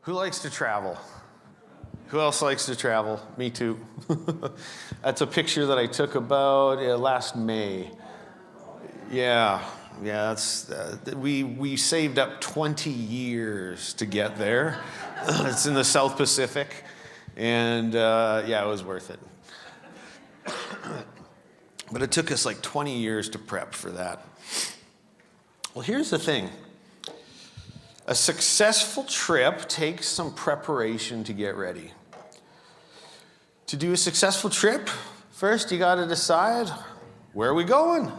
Who likes to travel? Who else likes to travel? Me too. That's a picture that I took about last May. Yeah, we saved up 20 years to get there. It's in the South Pacific, and it was worth it. But it took us like 20 years to prep for that. Well, here's the thing. A successful trip takes some preparation to get ready. To do a successful trip, first you got to decide, where are we going?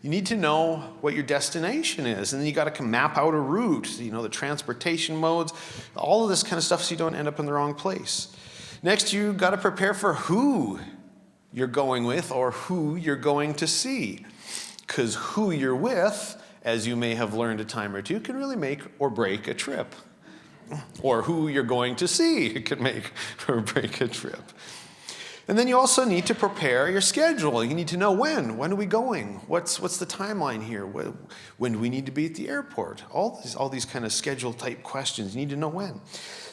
You need to know what your destination is, and then you got to map out a route, the transportation modes, all of this kind of stuff so you don't end up in the wrong place. Next, you got to prepare for who you're going with or who you're going to see, because who you're with, as you may have learned a time or two, can really make or break a trip. Or who you're going to see can make or break a trip. And then you also need to prepare your schedule. You need to know when. When are we going? What's the timeline here? When do we need to be at the airport? All these kind of schedule type questions. You need to know when.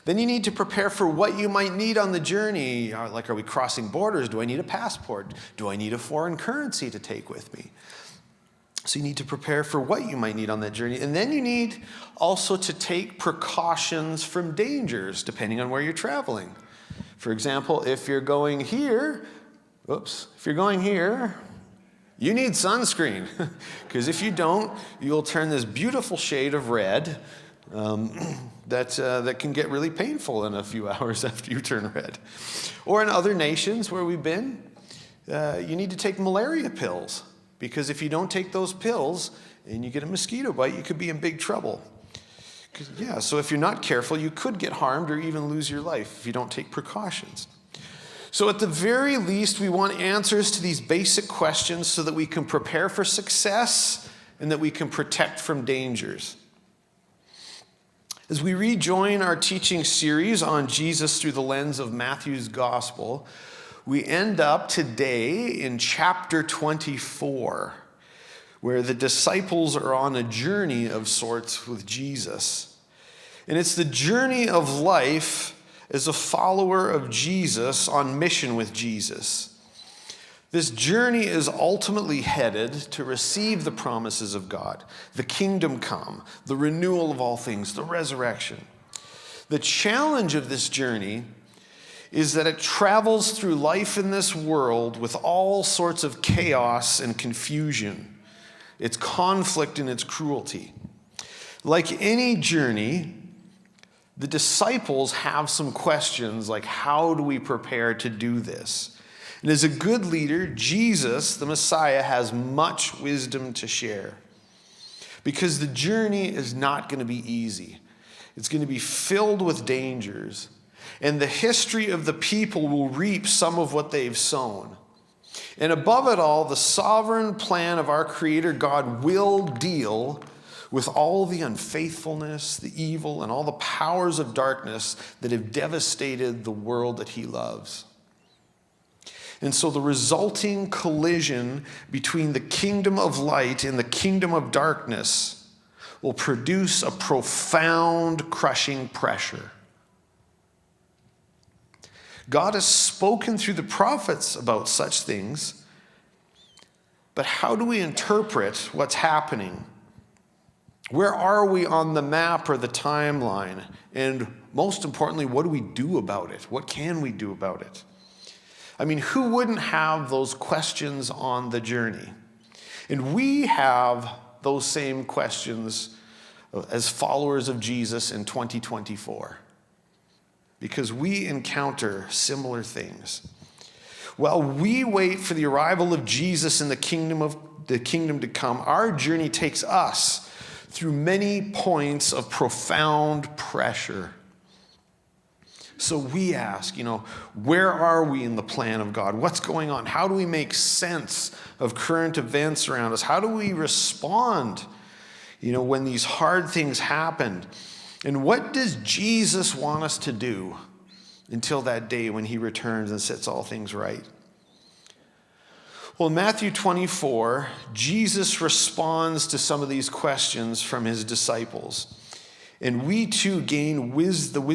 Then you need to prepare for what you might need on the journey. Like, are we crossing borders? Do I need a passport? Do I need a foreign currency to take with me? So you need to prepare for what you might need on that journey. And then you need also to take precautions from dangers, depending on where you're traveling. For example, if you're going here, you need sunscreen. Because if you don't, you'll turn this beautiful shade of red that can get really painful in a few hours after you turn red. Or in other nations where we've been, you need to take malaria pills. Because if you don't take those pills and you get a mosquito bite, you could be in big trouble. So if you're not careful, you could get harmed or even lose your life if you don't take precautions. So at the very least, we want answers to these basic questions so that we can prepare for success and that we can protect from dangers. As we rejoin our teaching series on Jesus through the lens of Matthew's gospel, we end up today in chapter 24, where the disciples are on a journey of sorts with Jesus. And it's the journey of life as a follower of Jesus on mission with Jesus. This journey is ultimately headed to receive the promises of God, the kingdom come, the renewal of all things, the resurrection. The challenge of this journey is that it travels through life in this world with all sorts of chaos and confusion, its conflict and its cruelty. Like any journey, the disciples have some questions like, how do we prepare to do this? And as a good leader, Jesus, the Messiah, has much wisdom to share. Because the journey is not going to be easy. It's going to be filled with dangers. And the history of the people will reap some of what they've sown. And above it all, the sovereign plan of our Creator God will deal with all the unfaithfulness, the evil, and all the powers of darkness that have devastated the world that He loves. And so the resulting collision between the kingdom of light and the kingdom of darkness will produce a profound crushing pressure. God has spoken through the prophets about such things, but how do we interpret what's happening? Where are we on the map or the timeline? And most importantly, what do we do about it? What can we do about it? I mean, who wouldn't have those questions on the journey? And we have those same questions as followers of Jesus in 2024. Because we encounter similar things. While we wait for the arrival of Jesus and the kingdom to come, our journey takes us through many points of profound pressure. So we ask, where are we in the plan of God? What's going on? How do we make sense of current events around us? How do we respond, when these hard things happen? And what does Jesus want us to do until that day when He returns and sets all things right? Well, in Matthew 24, Jesus responds to some of these questions from His disciples. And we too gain wisdom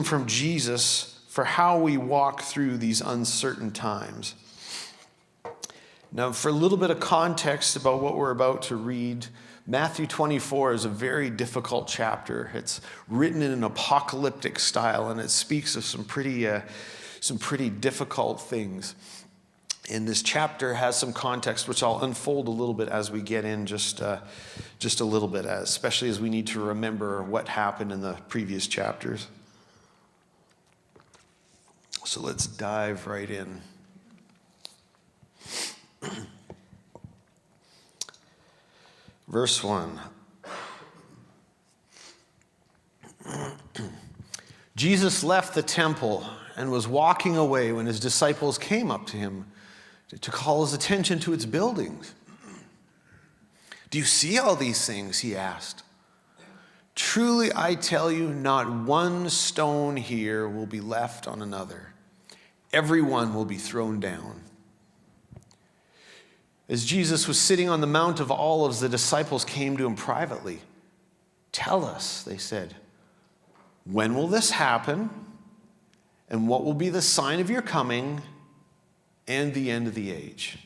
from Jesus for how we walk through these uncertain times. Now, for a little bit of context about what we're about to read, Matthew 24 is a very difficult chapter. It's written in an apocalyptic style, and it speaks of some pretty difficult things. And this chapter has some context, which I'll unfold a little bit as we get in just a little bit, especially as we need to remember what happened in the previous chapters. So let's dive right in. Verse 1. Jesus left the temple and was walking away when his disciples came up to him to call his attention to its buildings. "Do you see all these things?" he asked. "Truly I tell you, not one stone here will be left on another. Every one will be thrown down." As Jesus was sitting on the Mount of Olives, the disciples came to him privately. "Tell us," they said, "when will this happen? And what will be the sign of your coming and the end of the age?"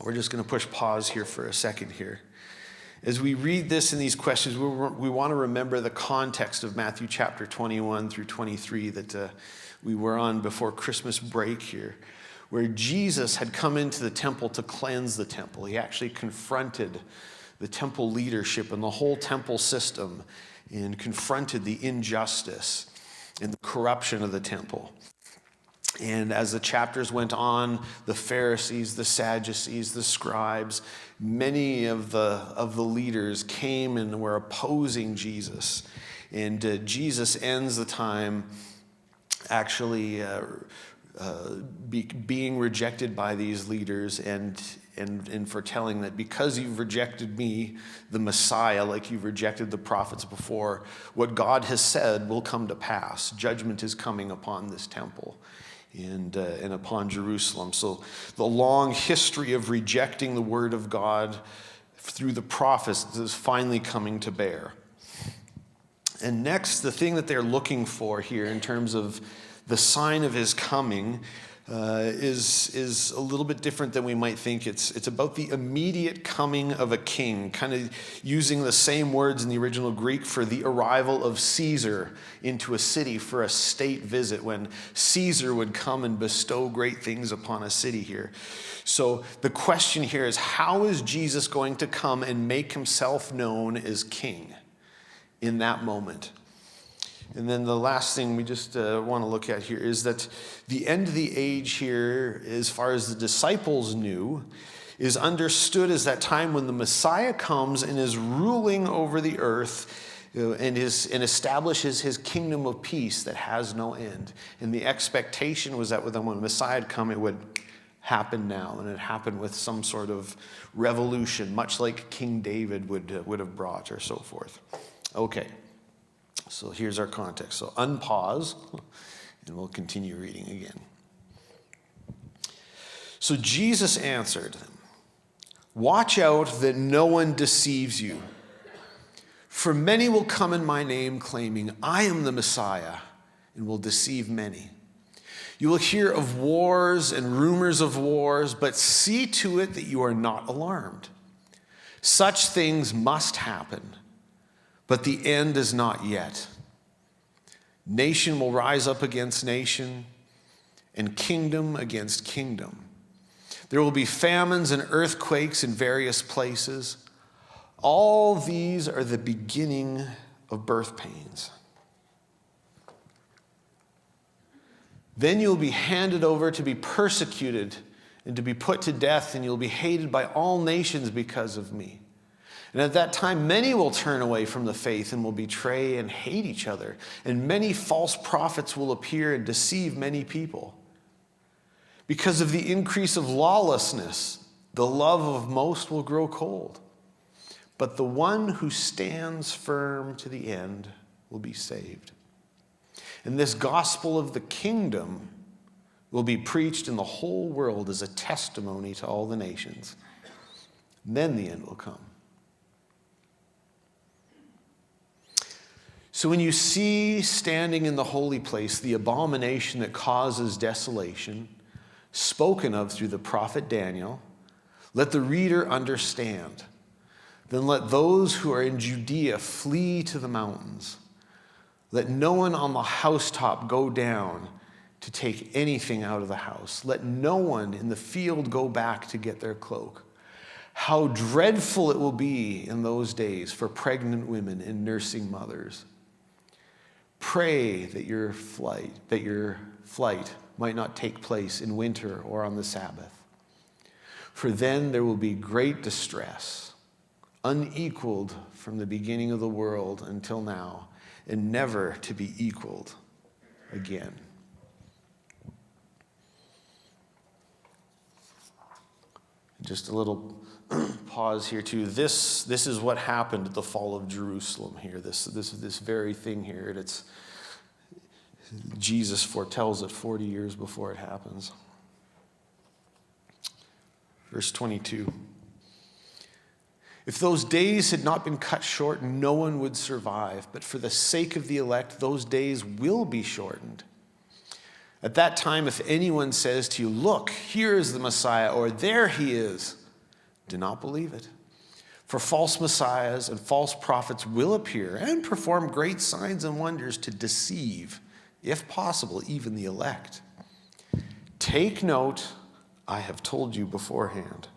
We're just going to push pause here for a second here. As we read this and these questions, we want to remember the context of Matthew chapter 21 through 23 that we were on before Christmas break here, where Jesus had come into the temple to cleanse the temple. He actually confronted the temple leadership and the whole temple system and confronted the injustice and the corruption of the temple. And as the chapters went on, the Pharisees, the Sadducees, the scribes, many of the leaders came and were opposing Jesus. And Jesus ends the time actually being rejected by these leaders and foretelling that because you've rejected me, the Messiah, like you've rejected the prophets before, what God has said will come to pass. Judgment is coming upon this temple and upon Jerusalem. So the long history of rejecting the word of God through the prophets is finally coming to bear. And next, the thing that they're looking for here in terms of the sign of his coming is a little bit different than we might think. It's about the immediate coming of a king, kind of using the same words in the original Greek for the arrival of Caesar into a city for a state visit, when Caesar would come and bestow great things upon a city here. So the question here is, how is Jesus going to come and make himself known as king in that moment? And then the last thing we just want to look at here is that the end of the age here, as far as the disciples knew, is understood as that time when the Messiah comes and is ruling over the earth and establishes his kingdom of peace that has no end. And the expectation was that when the Messiah had come, it would happen now, and it happened with some sort of revolution, much like King David would have brought, or so forth. Okay. So here's our context. So unpause, and we'll continue reading again. So Jesus answered them, "Watch out that no one deceives you. For many will come in my name, claiming, 'I am the Messiah,' and will deceive many. You will hear of wars and rumors of wars, but see to it that you are not alarmed. Such things must happen, but the end is not yet. Nation will rise up against nation, and kingdom against kingdom. There will be famines and earthquakes in various places. All these are the beginning of birth pains. Then you'll be handed over to be persecuted and to be put to death, and you'll be hated by all nations because of me. And at that time, many will turn away from the faith and will betray and hate each other. And many false prophets will appear and deceive many people. Because of the increase of lawlessness, the love of most will grow cold. But the one who stands firm to the end will be saved. And this gospel of the kingdom will be preached in the whole world as a testimony to all the nations. And then the end will come. So when you see standing in the holy place the abomination that causes desolation, spoken of through the prophet Daniel, let the reader understand. Then let those who are in Judea flee to the mountains. Let no one on the housetop go down to take anything out of the house. Let no one in the field go back to get their cloak. How dreadful it will be in those days for pregnant women and nursing mothers. Pray that your flight might not take place in winter or on the Sabbath. For then there will be great distress, unequaled from the beginning of the world until now, and never to be equaled again. Just a little pause here too. This is what happened at the fall of Jerusalem here. This very thing here. And it's Jesus foretells it 40 years before it happens. Verse 22. If those days had not been cut short, no one would survive. But for the sake of the elect, those days will be shortened. At that time, if anyone says to you, look, here is the Messiah, or there he is, do not believe it. For false messiahs and false prophets will appear and perform great signs and wonders to deceive, if possible, even the elect. Take note, I have told you beforehand.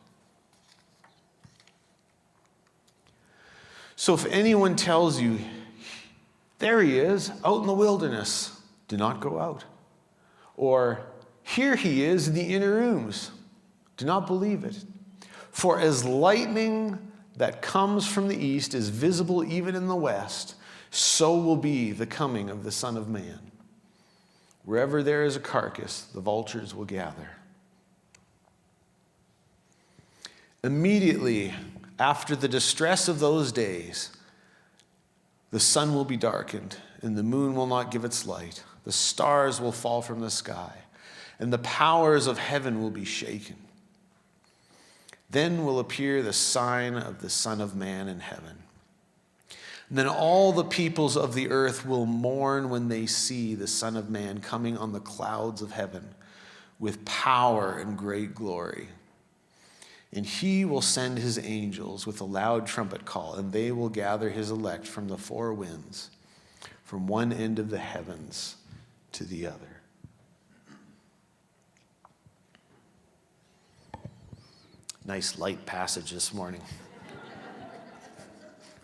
So if anyone tells you, there he is, out in the wilderness, do not go out. Or, here he is in the inner rooms, do not believe it. For as lightning that comes from the east is visible even in the west, so will be the coming of the Son of Man. Wherever there is a carcass, the vultures will gather. Immediately after the distress of those days, the sun will be darkened, and the moon will not give its light. The stars will fall from the sky, and the powers of heaven will be shaken. Then will appear the sign of the Son of Man in heaven. And then all the peoples of the earth will mourn when they see the Son of Man coming on the clouds of heaven with power and great glory. And he will send his angels with a loud trumpet call, and they will gather his elect from the four winds, from one end of the heavens to the other. Nice light passage this morning.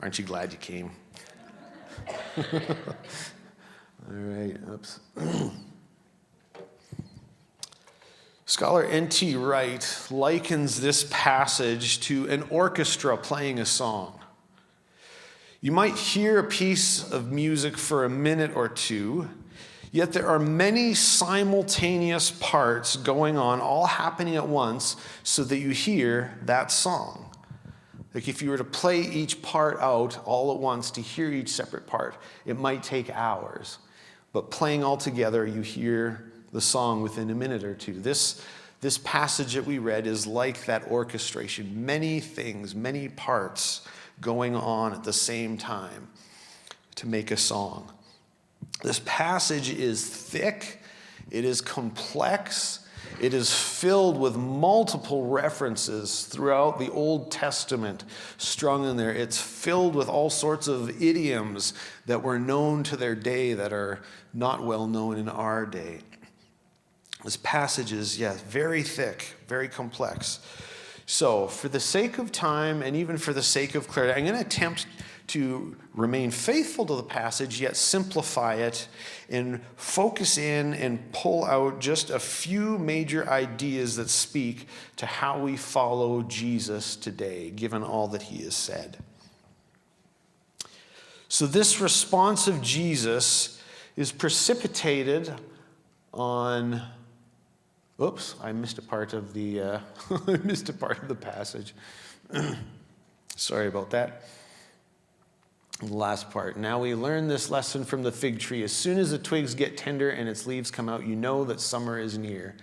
Aren't you glad you came? All right, oops. Scholar N.T. Wright likens this passage to an orchestra playing a song. You might hear a piece of music for a minute or two, yet there are many simultaneous parts going on, all happening at once, so that you hear that song. Like if you were to play each part out all at once to hear each separate part, it might take hours. But playing all together, you hear the song within a minute or two. This passage that we read is like that orchestration. Many things, many parts going on at the same time to make a song. This passage is thick, it is complex, it is filled with multiple references throughout the Old Testament strung in there. It's filled with all sorts of idioms that were known to their day that are not well known in our day. This passage is, very thick, very complex. So, for the sake of time and even for the sake of clarity, I'm going to attempt to remain faithful to the passage, yet simplify it and focus in and pull out just a few major ideas that speak to how we follow Jesus today, given all that he has said. So this response of Jesus is precipitated on... Oops, I missed a part of the passage. Sorry about that. The last part. Now we learn this lesson from the fig tree. As soon as the twigs get tender and its leaves come out, you know that summer is near.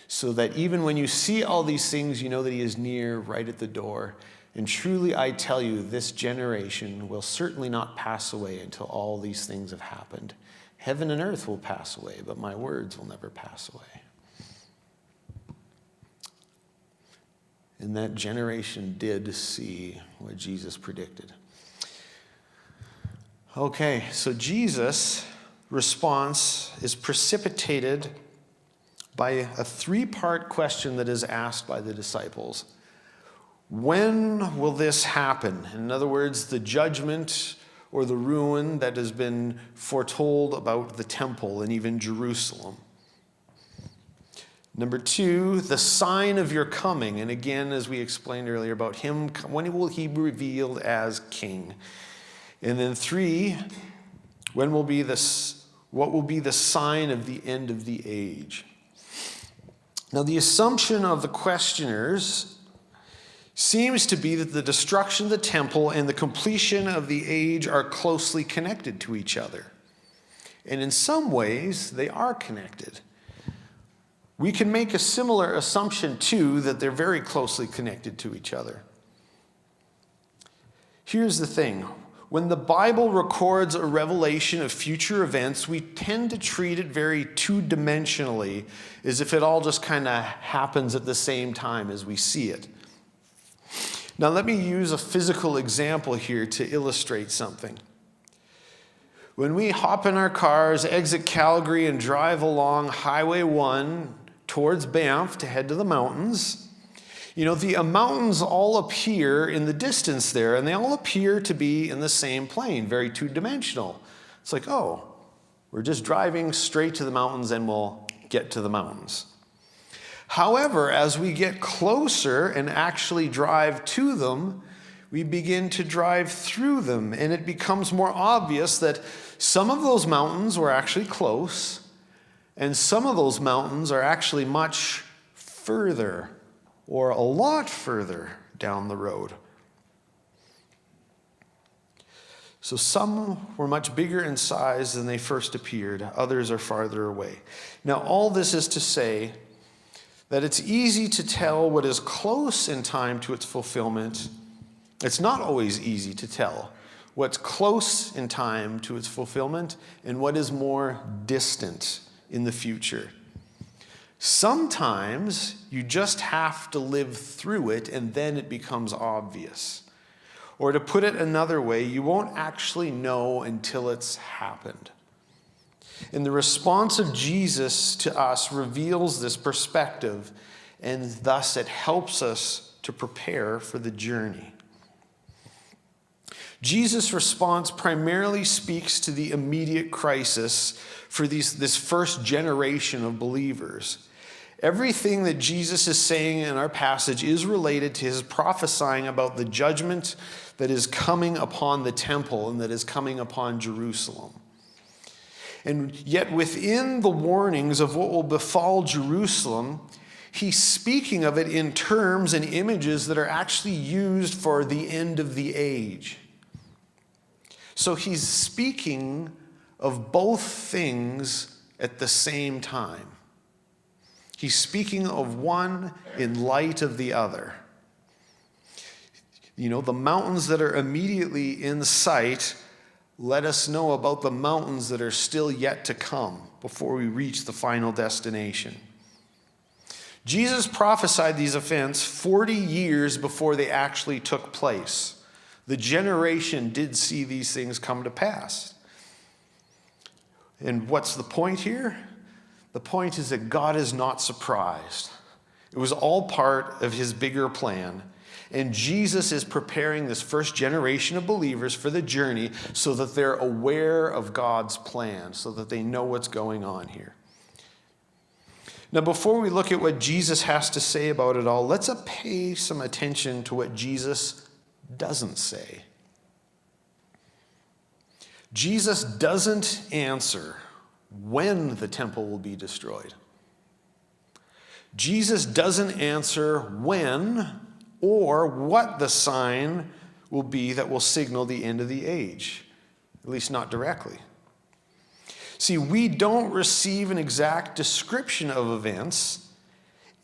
So that even when you see all these things, you know that he is near, right at the door. And truly I tell you, this generation will certainly not pass away until all these things have happened. Heaven and earth will pass away, but my words will never pass away. And that generation did see what Jesus predicted. Okay, so Jesus' response is precipitated by a three-part question that is asked by the disciples. When will this happen? In other words, the judgment or the ruin that has been foretold about the temple and even Jerusalem. Number two, the sign of your coming. And again, as we explained earlier about him, when will he be revealed as king? And then three, what will be the sign of the end of the age? Now, the assumption of the questioners seems to be that the destruction of the temple and the completion of the age are closely connected to each other. And in some ways, they are connected. We can make a similar assumption, too, that they're very closely connected to each other. Here's the thing. When the Bible records a revelation of future events, we tend to treat it very two-dimensionally, as if it all just kind of happens at the same time as we see it. Now, let me use a physical example here to illustrate something. When we hop in our cars, exit Calgary, and drive along Highway 1 towards Banff to head to the mountains, the mountains all appear in the distance there, and they all appear to be in the same plane, very two-dimensional. It's like, oh, we're just driving straight to the mountains and we'll get to the mountains. However, as we get closer and actually drive to them, we begin to drive through them, and it becomes more obvious that some of those mountains were actually close, and some of those mountains are actually much further, or a lot further down the road. So some were much bigger in size than they first appeared. Others are farther away. Now, all this is to say that it's easy to tell what is close in time to its fulfillment. It's not always easy to tell what's close in time to its fulfillment and what is more distant in the future. Sometimes you just have to live through it and then it becomes obvious. Or to put it another way, you won't actually know until it's happened. And the response of Jesus to us reveals this perspective, and thus it helps us to prepare for the journey. Jesus' response primarily speaks to the immediate crisis for this first generation of believers. Everything that Jesus is saying in our passage is related to his prophesying about the judgment that is coming upon the temple and that is coming upon Jerusalem. And yet within the warnings of what will befall Jerusalem, he's speaking of it in terms and images that are actually used for the end of the age. So he's speaking of both things at the same time. He's speaking of one in light of the other. The mountains that are immediately in sight let us know about the mountains that are still yet to come before we reach the final destination. Jesus prophesied these events 40 years before they actually took place. The generation did see these things come to pass. And what's the point here? The point is that God is not surprised. It was all part of his bigger plan. And Jesus is preparing this first generation of believers for the journey so that they're aware of God's plan, so that they know what's going on here. Now, before we look at what Jesus has to say about it all, let's pay some attention to what Jesus doesn't say. Jesus doesn't answer when the temple will be destroyed. Jesus doesn't answer when or what the sign will be that will signal the end of the age, at least not directly. See, we don't receive an exact description of events,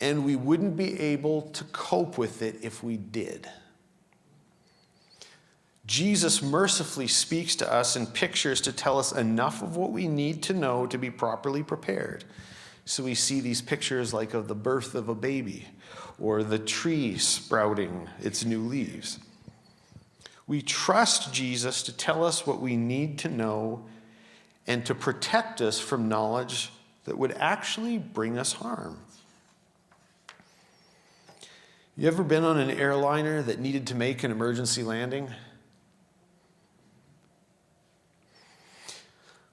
and we wouldn't be able to cope with it if we did. Jesus mercifully speaks to us in pictures to tell us enough of what we need to know to be properly prepared. So we see these pictures like of the birth of a baby or the tree sprouting its new leaves. We trust Jesus to tell us what we need to know and to protect us from knowledge that would actually bring us harm. You ever been on an airliner that needed to make an emergency landing?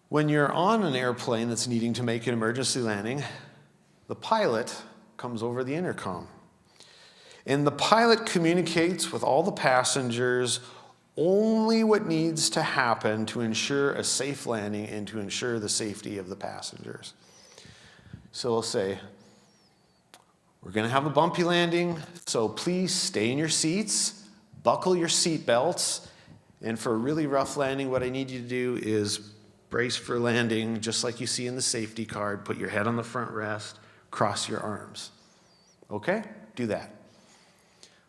When you're on an airplane that's needing to make an emergency landing, the pilot comes over the intercom. And the pilot communicates with all the passengers only what needs to happen to ensure a safe landing and to ensure the safety of the passengers. So he'll say, we're going to have a bumpy landing, so please stay in your seats, buckle your seat belts, and for a really rough landing, what I need you to do is brace for landing, just like you see in the safety card. Put your head on the front rest, cross your arms. Okay? Do that.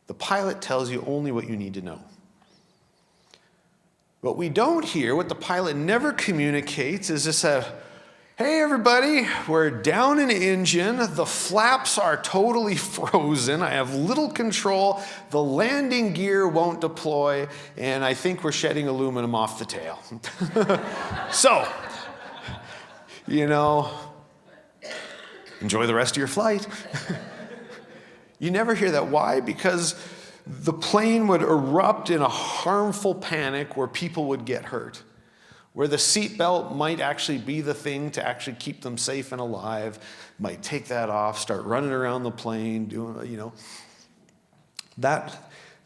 The pilot tells you only what you need to know. What we don't hear, what the pilot never communicates, is this, hey everybody, we're down an engine, the flaps are totally frozen, I have little control, the landing gear won't deploy, and I think we're shedding aluminum off the tail. So, enjoy the rest of your flight. You never hear that. Why? Because the plane would erupt in a harmful panic where people would get hurt, where the seatbelt might actually be the thing to actually keep them safe and alive, might take that off, start running around the plane, doing,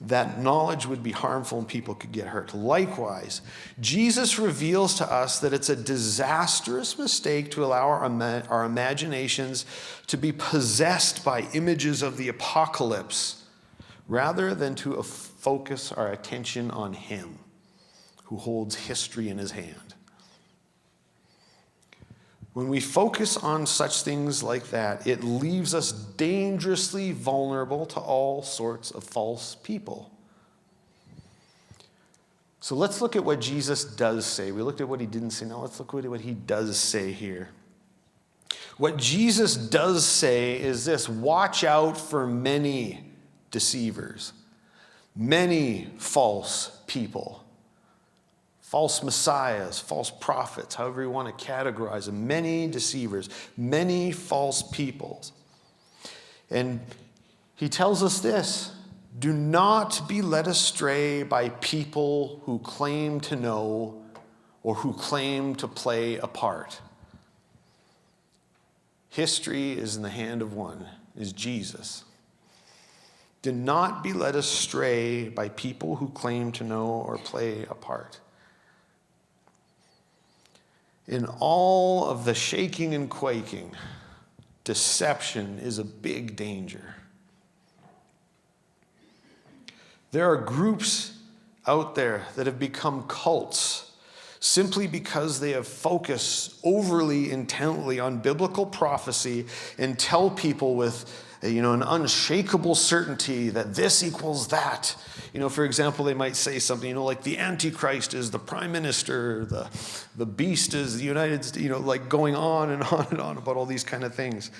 that knowledge would be harmful and people could get hurt. Likewise, Jesus reveals to us that it's a disastrous mistake to allow our imaginations to be possessed by images of the apocalypse rather than to focus our attention on him who holds history in his hand. When we focus on such things like that, it leaves us dangerously vulnerable to all sorts of false people. So let's look at what Jesus does say. We looked at what he didn't say. Now let's look at what he does say here. What Jesus does say is this: watch out for many deceivers, many false people. False messiahs, false prophets, however you want to categorize them. Many deceivers, many false peoples. And he tells us this: do not be led astray by people who claim to know or who claim to play a part. History is in the hand of one, is Jesus. Do not be led astray by people who claim to know or play a part. In all of the shaking and quaking, deception is a big danger. There are groups out there that have become cults simply because they have focused overly intently on biblical prophecy and tell people with an unshakable certainty that this equals that. For example, they might say something, like the Antichrist is the prime minister, the beast is the United States, like going on and on and on about all these kind of things.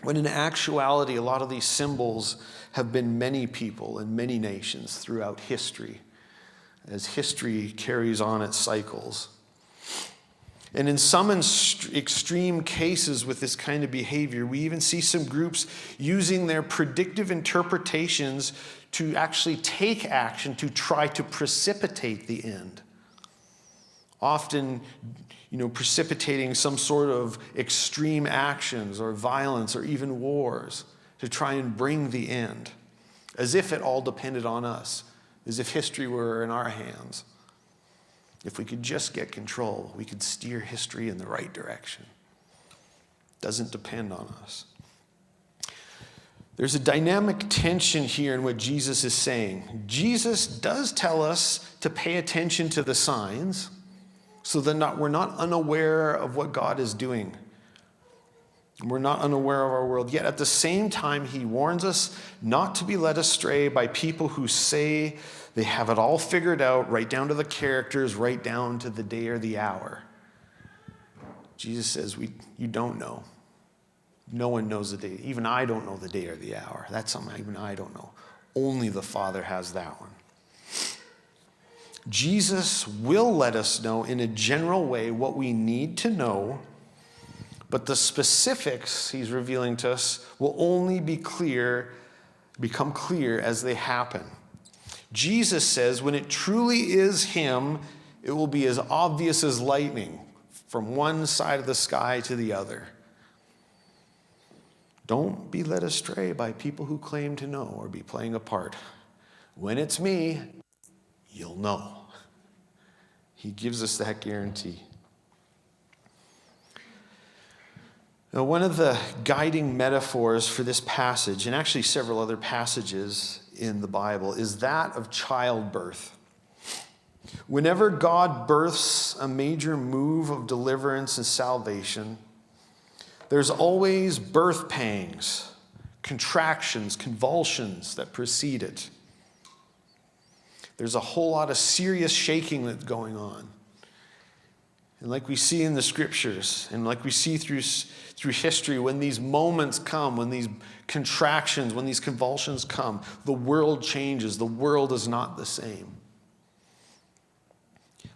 When in actuality, a lot of these symbols have been many people and many nations throughout history, as history carries on its cycles. And in some extreme cases with this kind of behavior, we even see some groups using their predictive interpretations to actually take action to try to precipitate the end. Often, precipitating some sort of extreme actions or violence or even wars to try and bring the end, as if it all depended on us, as if history were in our hands. If we could just get control, we could steer history in the right direction. It doesn't depend on us. There's a dynamic tension here in what Jesus is saying. Jesus does tell us to pay attention to the signs so that we're not unaware of what God is doing. We're not unaware of our world. Yet at the same time, he warns us not to be led astray by people who say they have it all figured out, right down to the characters, right down to the day or the hour. Jesus says, you don't know. No one knows the day. Even I don't know the day or the hour. That's something even I don't know. Only the Father has that one. Jesus will let us know in a general way what we need to know, but the specifics he's revealing to us will only become clear as they happen. Jesus says when it truly is him, it will be as obvious as lightning from one side of the sky to the other. Don't be led astray by people who claim to know or be playing a part. When it's me, you'll know. He gives us that guarantee. Now, one of the guiding metaphors for this passage, and actually several other passages in the Bible, is that of childbirth. Whenever God births a major move of deliverance and salvation, there's always birth pangs, contractions, convulsions that precede it. There's a whole lot of serious shaking that's going on. And like we see in the scriptures, and like we see through history, when these moments come, when these contractions, when these convulsions come, the world changes. The world is not the same.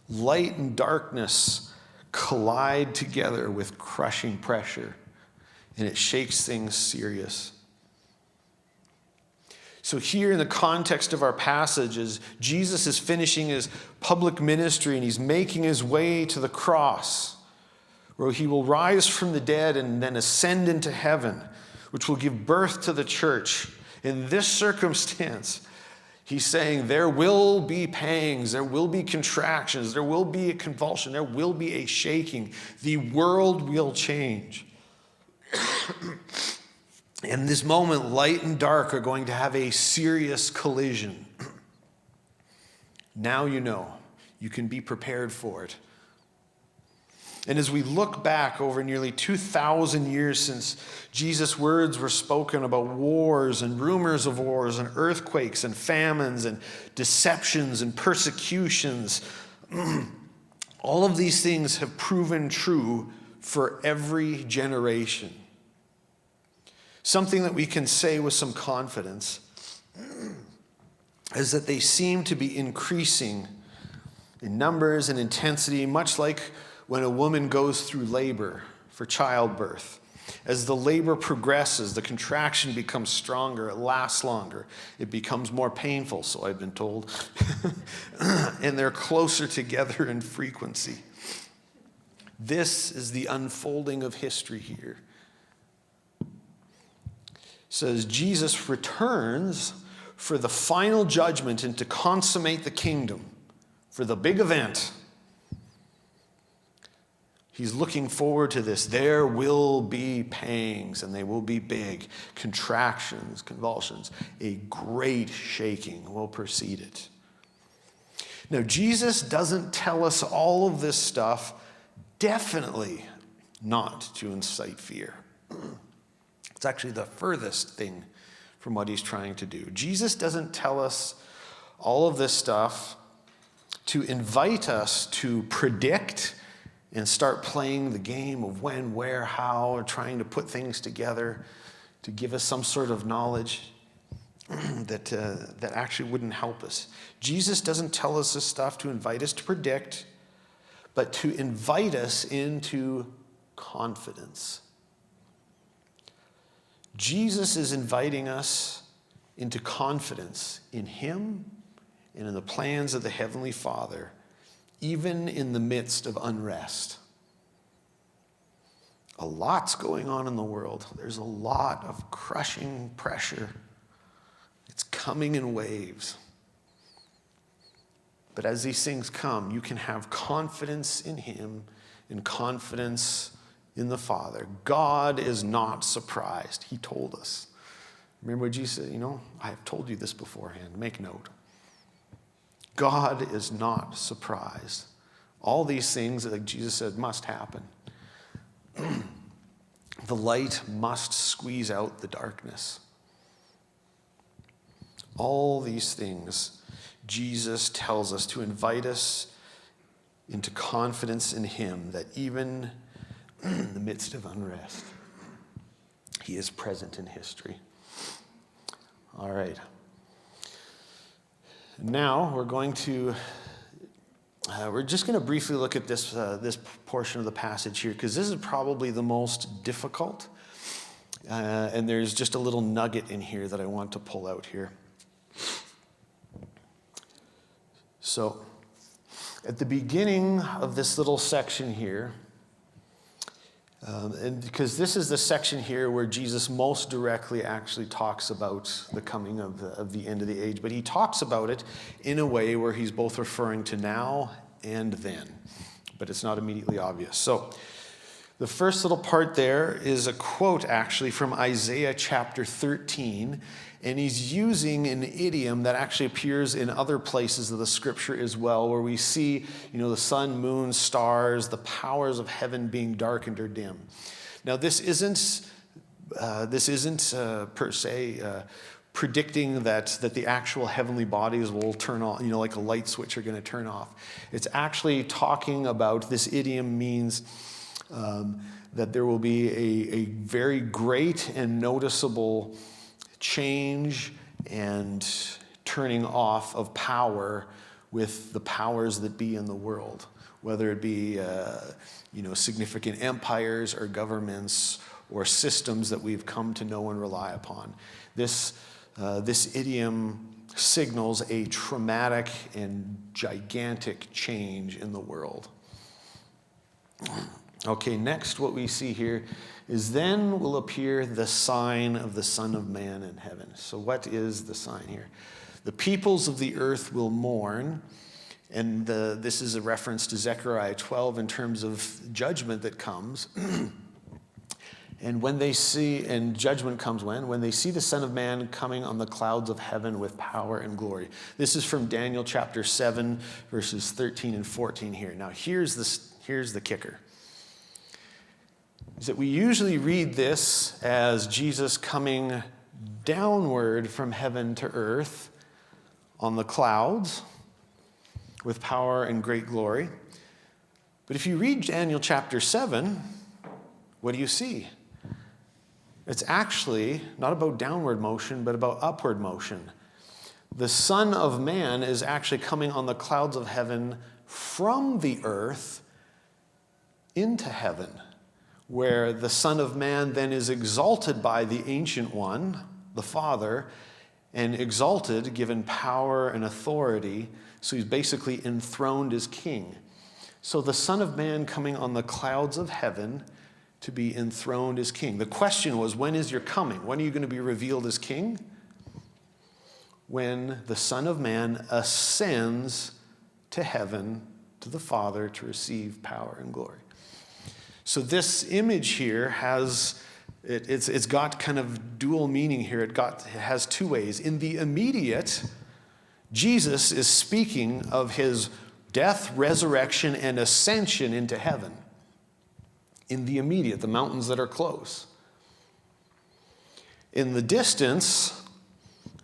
Light and darkness collide together with crushing pressure, and it shakes things serious. So here in the context of our passage, as Jesus is finishing his public ministry and he's making his way to the cross, where he will rise from the dead and then ascend into heaven, which will give birth to the church. In this circumstance, he's saying there will be pangs, there will be contractions, there will be a convulsion, there will be a shaking. The world will change. In this moment, light and dark are going to have a serious collision. Now you know. You can be prepared for it. And as we look back over nearly 2,000 years since Jesus' words were spoken about wars and rumors of wars and earthquakes and famines and deceptions and persecutions, all of these things have proven true for every generation. Something that we can say with some confidence is that they seem to be increasing in numbers and intensity, much like when a woman goes through labor for childbirth. As the labor progresses, the contraction becomes stronger, it lasts longer, it becomes more painful, so I've been told, and they're closer together in frequency. This is the unfolding of history here. Says Jesus returns for the final judgment and to consummate the kingdom, for the big event. He's looking forward to this. There will be pangs, and they will be big. Contractions, convulsions. A great shaking will precede it. Now, Jesus doesn't tell us all of this stuff, definitely not to incite fear. It's actually the furthest thing from what he's trying to do. Jesus doesn't tell us all of this stuff to invite us to predict and start playing the game of when, where, how, or trying to put things together to give us some sort of knowledge that actually wouldn't help us. Jesus doesn't tell us this stuff to invite us to predict, but to invite us into confidence. Jesus is inviting us into confidence in him and in the plans of the Heavenly Father, even in the midst of unrest. A lot's going on in the world. There's a lot of crushing pressure. It's coming in waves. But as these things come, you can have confidence in him and confidence in the Father. God is not surprised. He told us. Remember what Jesus said? I have told you this beforehand. Make note. God is not surprised. All these things, like Jesus said, must happen. The light must squeeze out the darkness. All these things, Jesus tells us to invite us into confidence in him, that even in the midst of unrest, he is present in history. All right. Now we're just going to briefly look at this portion of the passage here, because this is probably the most difficult. And there's just a little nugget in here that I want to pull out here. So, at the beginning of this little section here, and because this is the section here where Jesus most directly actually talks about the coming of the end of the age, but he talks about it in a way where he's both referring to now and then, but it's not immediately obvious. So the first little part there is a quote actually from Isaiah chapter 13, and he's using an idiom that actually appears in other places of the scripture as well, where we see, the sun, moon, stars, the powers of heaven being darkened or dim. Now, this isn't per se predicting that the actual heavenly bodies will turn on, like a light switch are going to turn off. It's actually talking about, this idiom means that there will be a very great and noticeable change and turning off of power with the powers that be in the world, whether it be significant empires or governments or systems that we've come to know and rely upon. This idiom signals a traumatic and gigantic change in the world. Okay, next what we see here is then will appear the sign of the Son of Man in heaven. So what is the sign here? The peoples of the earth will mourn, and this is a reference to Zechariah 12 in terms of judgment that comes. And judgment comes when? When they see the Son of Man coming on the clouds of heaven with power and glory. This is from Daniel chapter 7, verses 13 and 14 here. Now here's the kicker. Is that we usually read this as Jesus coming downward from heaven to earth on the clouds with power and great glory. But if you read Daniel chapter 7, what do you see? It's actually not about downward motion, but about upward motion. The Son of Man is actually coming on the clouds of heaven from the earth into heaven, where the Son of Man then is exalted by the Ancient One, the Father, and exalted, given power and authority, so he's basically enthroned as king. So the Son of Man coming on the clouds of heaven to be enthroned as king. The question was, when is your coming? When are you going to be revealed as king? When the Son of Man ascends to heaven, to the Father, to receive power and glory. So this image here it's got kind of dual meaning here. It has two ways. In the immediate, Jesus is speaking of his death, resurrection, and ascension into heaven. In the immediate, the mountains that are close. In the distance,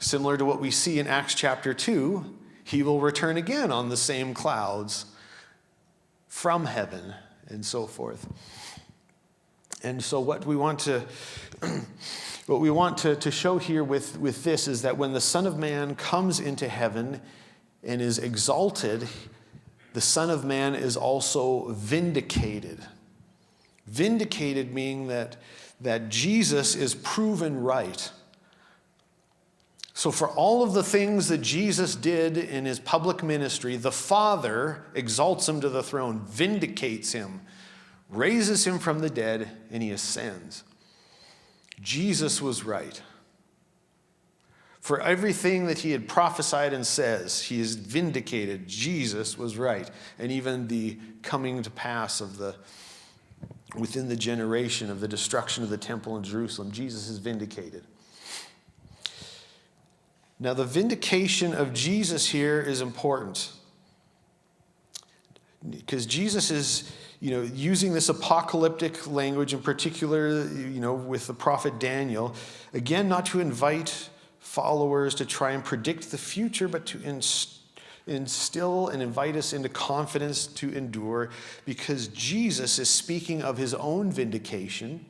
similar to what we see in Acts chapter 2, he will return again on the same clouds from heaven and so forth. And so what we want to show here with this is that when the Son of Man comes into heaven and is exalted, the Son of Man is also vindicated. Vindicated meaning that Jesus is proven right. So for all of the things that Jesus did in his public ministry, the Father exalts him to the throne, vindicates him, raises him from the dead, and he ascends. Jesus was right. For everything that he had prophesied and says, he is vindicated. Jesus was right. And even the coming to pass within the generation of the destruction of the temple in Jerusalem, Jesus is vindicated. Now, the vindication of Jesus here is important, because Jesus is, using this apocalyptic language in particular, with the prophet Daniel, again, not to invite followers to try and predict the future, but to instill and invite us into confidence to endure, because Jesus is speaking of his own vindication.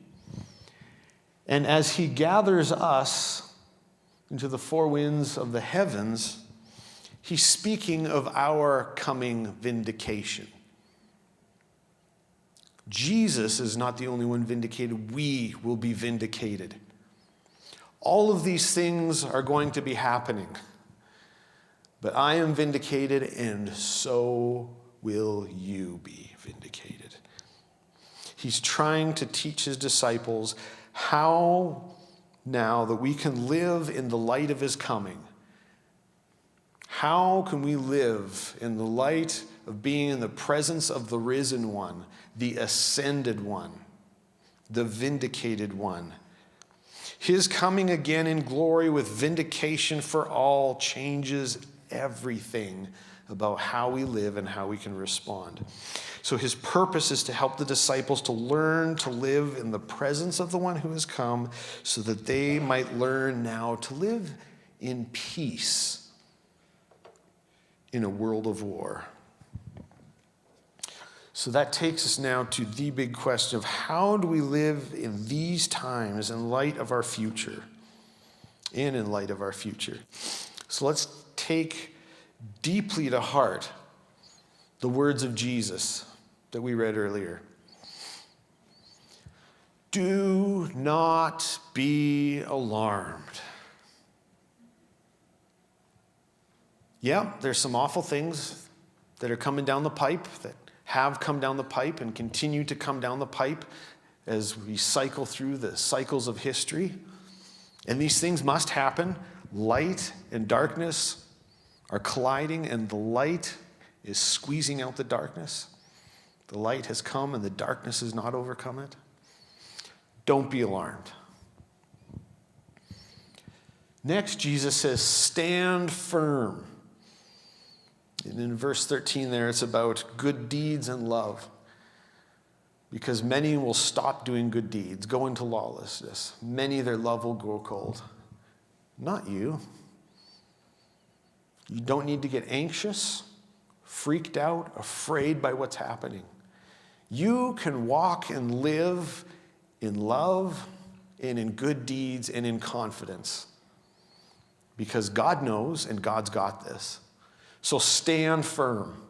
And as he gathers us into the four winds of the heavens, he's speaking of our coming vindication. Jesus is not the only one vindicated. We will be vindicated. All of these things are going to be happening. But I am vindicated, and so will you be vindicated. He's trying to teach his disciples how now that we can live in the light of his coming. How can we live in the light of being in the presence of the risen one, the ascended one, the vindicated one? His coming again in glory with vindication for all changes everything about how we live and how we can respond. So his purpose is to help the disciples to learn to live in the presence of the one who has come, so that they might learn now to live in peace in a world of war. So that takes us now to the big question of how do we live in these times in light of our future? And in light of our future. So let's take deeply to heart the words of Jesus that we read earlier. Do not be alarmed. Yeah, there's some awful things that are coming down the pipe, that have come down the pipe and continue to come down the pipe as we cycle through the cycles of history. And these things must happen. Light and darkness are colliding, and the light is squeezing out the darkness. The light has come, and the darkness has not overcome it. Don't be alarmed. Next, Jesus says, stand firm. And in verse 13 there, it's about good deeds and love. Because many will stop doing good deeds, go into lawlessness. Many, their love will grow cold. Not you. You don't need to get anxious, freaked out, afraid by what's happening. You can walk and live in love and in good deeds and in confidence. Because God knows and God's got this. So stand firm.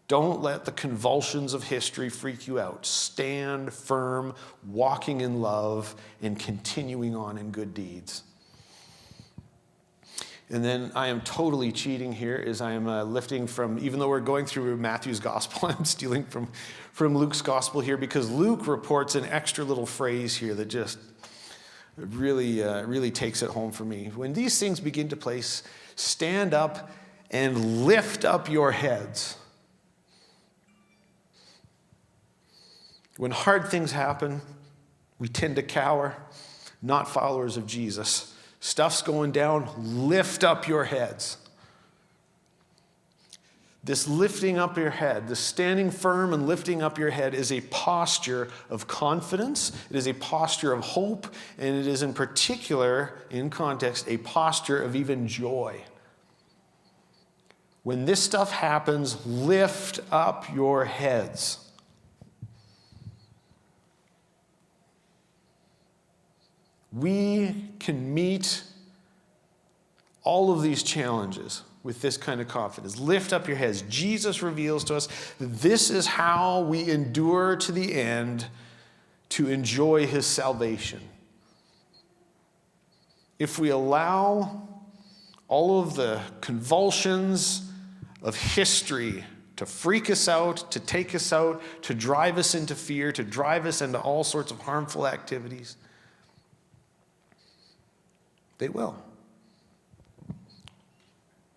Don't let the convulsions of history freak you out. Stand firm, walking in love and continuing on in good deeds. And then I am totally cheating here as I am lifting from, even though we're going through Matthew's gospel, I'm stealing from Luke's gospel here, because Luke reports an extra little phrase here that just really takes it home for me. When these things begin to place, stand up and lift up your heads. When hard things happen, we tend to cower, not followers of Jesus. Stuff's going down, lift up your heads. This lifting up your head, this standing firm and lifting up your head is a posture of confidence. It is a posture of hope, and it is in particular, in context, a posture of even joy. When this stuff happens, lift up your heads. We can meet all of these challenges with this kind of confidence. Lift up your heads. Jesus reveals to us that this is how we endure to the end to enjoy his salvation. If we allow all of the convulsions of history to freak us out, to take us out, to drive us into fear, to drive us into all sorts of harmful activities, they will.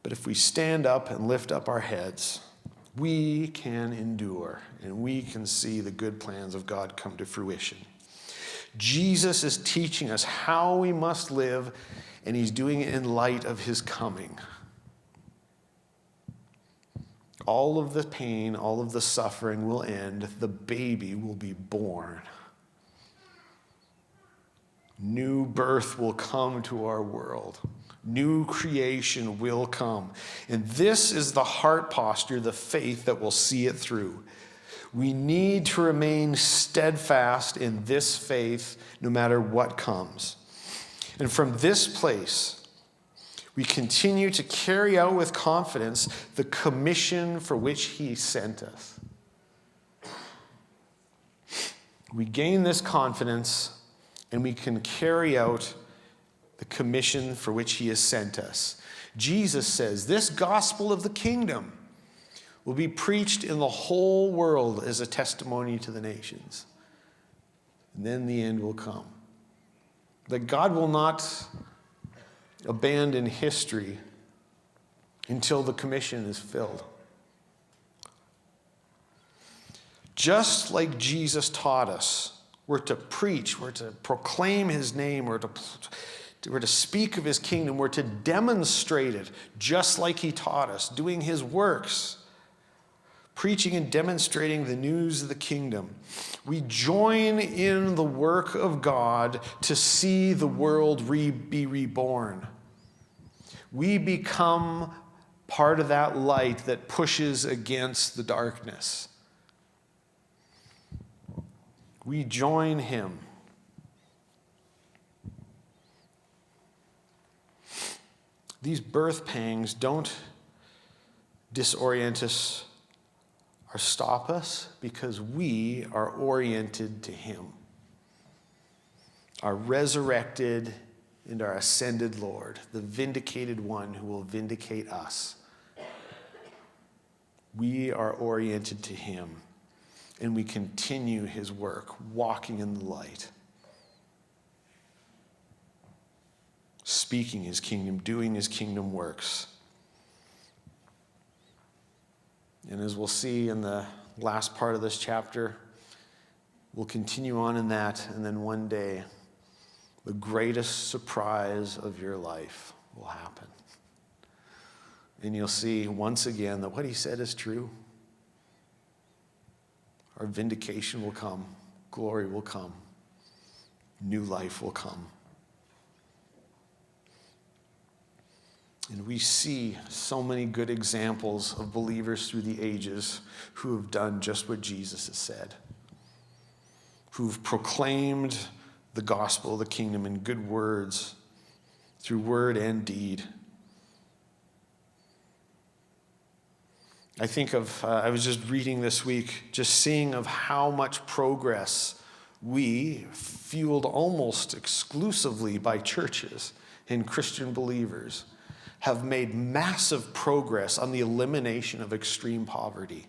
But if we stand up and lift up our heads, we can endure and we can see the good plans of God come to fruition. Jesus is teaching us how we must live, and he's doing it in light of his coming. All of the pain, all of the suffering will end. The baby will be born. New birth will come to our world. New creation will come. And this is the heart posture, the faith that will see it through. We need to remain steadfast in this faith no matter what comes. And from this place, we continue to carry out with confidence the commission for which he sent us. We gain this confidence and we can carry out the commission for which he has sent us. Jesus says, this gospel of the kingdom will be preached in the whole world as a testimony to the nations. And then the end will come. That God will not abandon history until the commission is filled. Just like Jesus taught us, we're to preach, we're to proclaim his name, we're to speak of his kingdom, we're to demonstrate it just like he taught us, doing his works, preaching and demonstrating the news of the kingdom. We join in the work of God to see the world be reborn. We become part of that light that pushes against the darkness. We join him. These birth pangs don't disorient us or stop us because we are oriented to him, our resurrected and our ascended Lord, the vindicated one who will vindicate us. We are oriented to him, and we continue his work, walking in the light, speaking his kingdom, doing his kingdom works. And as we'll see in the last part of this chapter, we'll continue on in that, and then one day, the greatest surprise of your life will happen. And you'll see once again that what he said is true. Our vindication will come, glory will come, new life will come. And we see so many good examples of believers through the ages who have done just what Jesus has said, who've proclaimed the gospel of the kingdom in good words, through word and deed. I think of, I was just reading this week, just seeing of how much progress we, fueled almost exclusively by churches and Christian believers, have made massive progress on the elimination of extreme poverty.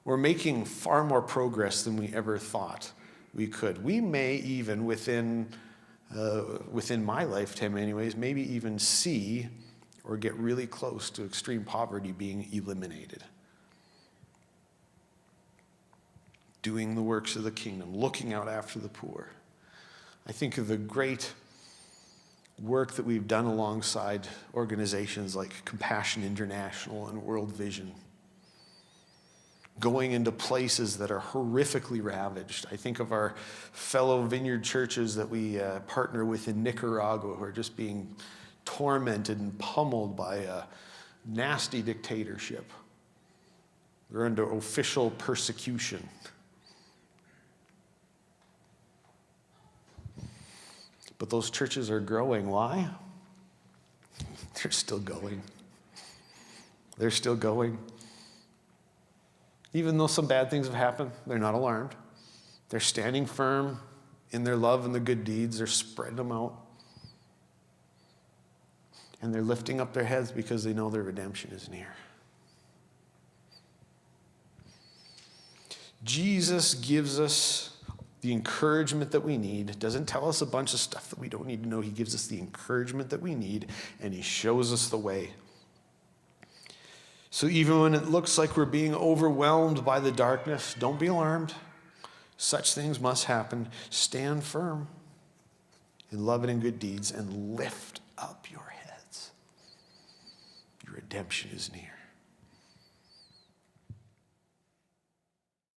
We're making far more progress than we ever thought we could. We may even, within my lifetime anyways, maybe even see or get really close to extreme poverty being eliminated. Doing the works of the kingdom, looking out after the poor. I think of the great work that we've done alongside organizations like Compassion International and World Vision, going into places that are horrifically ravaged. I think of our fellow vineyard churches that we partner with in Nicaragua who are just being tormented and pummeled by a nasty dictatorship. They're under official persecution. But those churches are growing. Why? They're still going. They're still going. Even though some bad things have happened, they're not alarmed. They're standing firm in their love and the good deeds. They're spreading them out. And they're lifting up their heads because they know their redemption is near. Jesus gives us the encouragement that we need. Doesn't tell us a bunch of stuff that we don't need to know. He gives us the encouragement that we need, and he shows us the way. So even when it looks like we're being overwhelmed by the darkness, don't be alarmed. Such things must happen. Stand firm in love and in good deeds and lift up your heads. Your redemption is near.